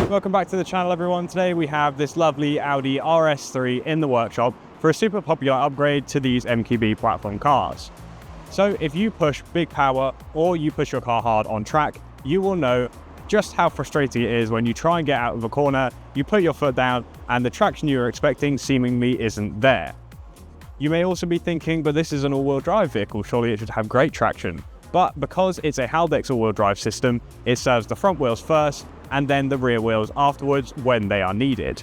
Welcome back to the channel, everyone. Today we have this lovely Audi RS3 in the workshop for a super popular upgrade to these MQB platform cars. So if you push big power or you push your car hard on track, you will know just how frustrating it is when you try and get out of a corner, you put your foot down and the traction you were expecting seemingly isn't there. You may also be thinking, but this is an all-wheel drive vehicle, surely it should have great traction. But because it's a Haldex all-wheel drive system, it serves the front wheels first and then the rear wheels afterwards when they are needed.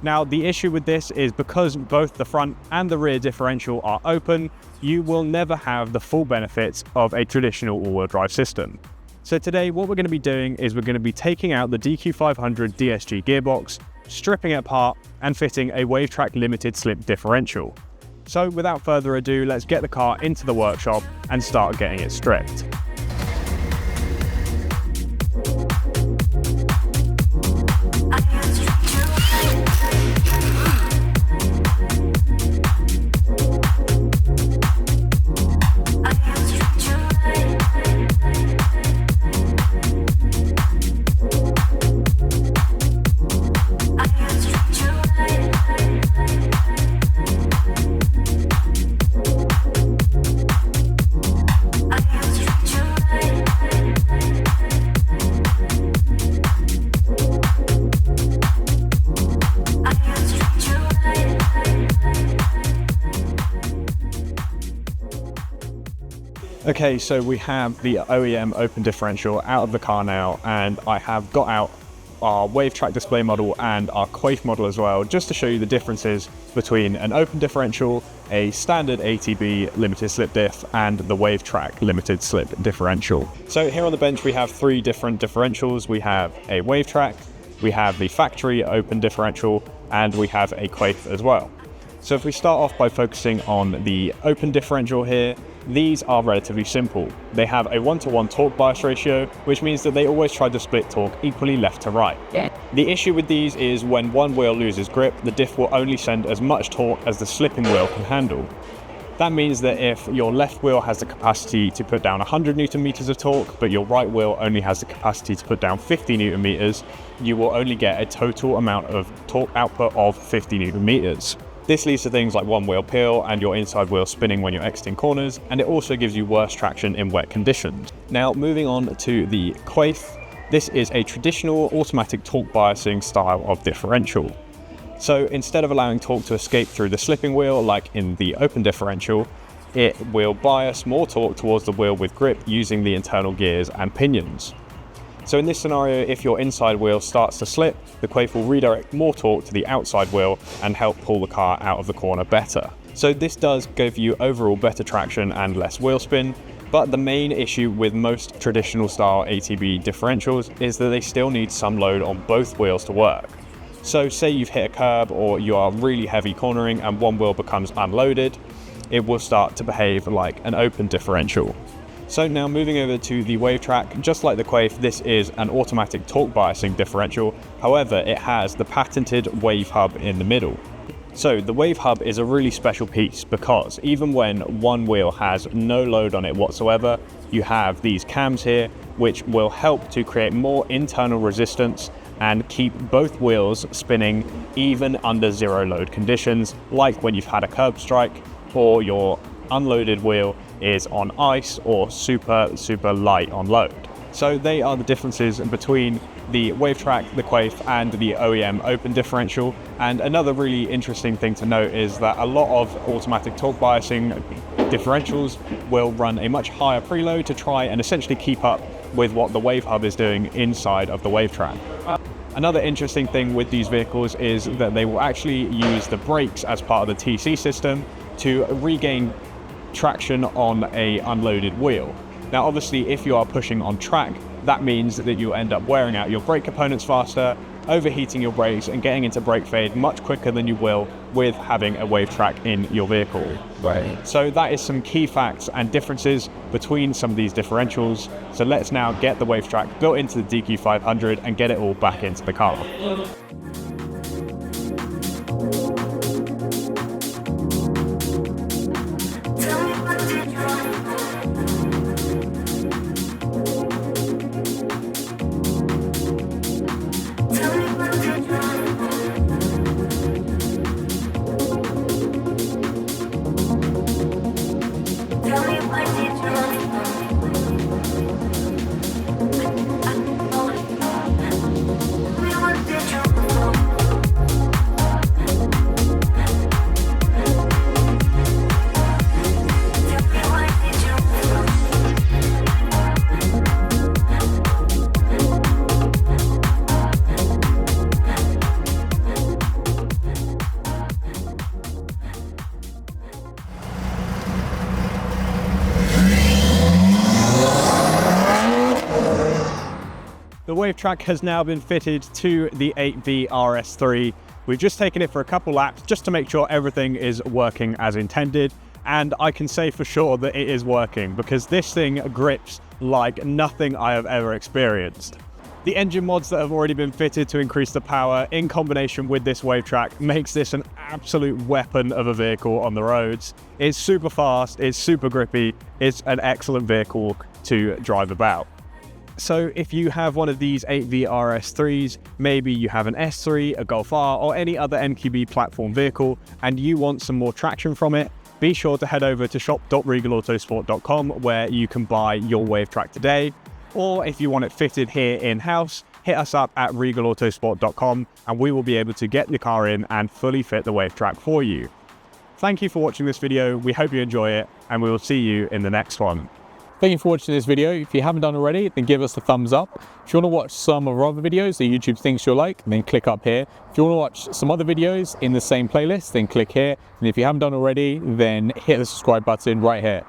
Now, the issue with this is because both the front and the rear differential are open, you will never have the full benefits of a traditional all-wheel drive system. So today, what we're going to be doing is we're going to be taking out the DQ500 DSG gearbox, stripping it apart, and fitting a Wavetrac Limited Slip Differential. So without further ado, let's get the car into the workshop and start getting it stripped. Okay, so we have the OEM open differential out of the car now, and I have got out our Wavetrac display model and our Quaife model as well, just to show you the differences between an open differential, a standard ATB limited slip diff, and the Wavetrac limited slip differential. So here on the bench we have three different differentials. We have a Wavetrac, we have the factory open differential, and we have a Quaife as well. So if we start off by focusing on the open differential here, these are relatively simple. They have a 1-to-1 torque bias ratio, which means that they always try to split torque equally left to right. The issue with these is when one wheel loses grip, the diff will only send as much torque as the slipping wheel can handle. That means that if your left wheel has the capacity to put down 100 Newton meters of torque, but your right wheel only has the capacity to put down 50 Newton meters, you will only get a total amount of torque output of 50 Newton meters. This leads to things like one wheel peel and your inside wheel spinning when you're exiting corners, and it also gives you worse traction in wet conditions. Now, moving on to the Quaife, this is a traditional automatic torque biasing style of differential. So instead of allowing torque to escape through the slipping wheel like in the open differential, it will bias more torque towards the wheel with grip using the internal gears and pinions. So in this scenario, if your inside wheel starts to slip, the Quaife will redirect more torque to the outside wheel and help pull the car out of the corner better. So this does give you overall better traction and less wheel spin, but the main issue with most traditional style ATB differentials is that they still need some load on both wheels to work. So say you've hit a curb or you are really heavy cornering and one wheel becomes unloaded, it will start to behave like an open differential. So now moving over to the Wavetrac, just like the Quaife, this is an automatic torque biasing differential. However, it has the patented wave hub in the middle. So the wave hub is a really special piece because even when one wheel has no load on it whatsoever, you have these cams here which will help to create more internal resistance and keep both wheels spinning even under zero load conditions, like when you've had a curb strike or your unloaded wheel is on ice or super light on load. So they are the differences between the Wavetrac, the Quaife, and the OEM open differential. And another really interesting thing to note is that a lot of automatic torque biasing differentials will run a much higher preload to try and essentially keep up with what the wave hub is doing inside of the Wavetrac. Another interesting thing with these vehicles is that they will actually use the brakes as part of the TC system to regain traction on a unloaded wheel. Now obviously if you are pushing on track, that means that you end up wearing out your brake components faster, overheating your brakes and getting into brake fade much quicker than you will with having a Wavetrac in your vehicle. Right. So that is some key facts and differences between some of these differentials. So let's now get the Wavetrac built into the DQ500 and get it all back into the car. The Wavetrac has now been fitted to the ATB RS3. We've just taken it for a couple laps just to make sure everything is working as intended, and I can say for sure that it is working because this thing grips like nothing I have ever experienced. The engine mods that have already been fitted to increase the power in combination with this Wavetrac makes this an absolute weapon of a vehicle on the roads. It's super fast, it's super grippy, it's an excellent vehicle to drive about. So if you have one of these ATB RS3s, maybe you have an S3, a Golf R, or any other MQB platform vehicle, and you want some more traction from it, be sure to head over to shop.regalautosport.com where you can buy your Wavetrac today. Or if you want it fitted here in-house, hit us up at regalautosport.com and we will be able to get the car in and fully fit the Wavetrac for you. Thank you for watching this video, we hope you enjoy it, and we will see you in the next one. Thank you for watching this video. If you haven't done already, then give us a thumbs up. If you want to watch some of our other videos that YouTube thinks you'll like, then click up here. If you want to watch some other videos in the same playlist, then click here. And if you haven't done already, then hit the subscribe button right here.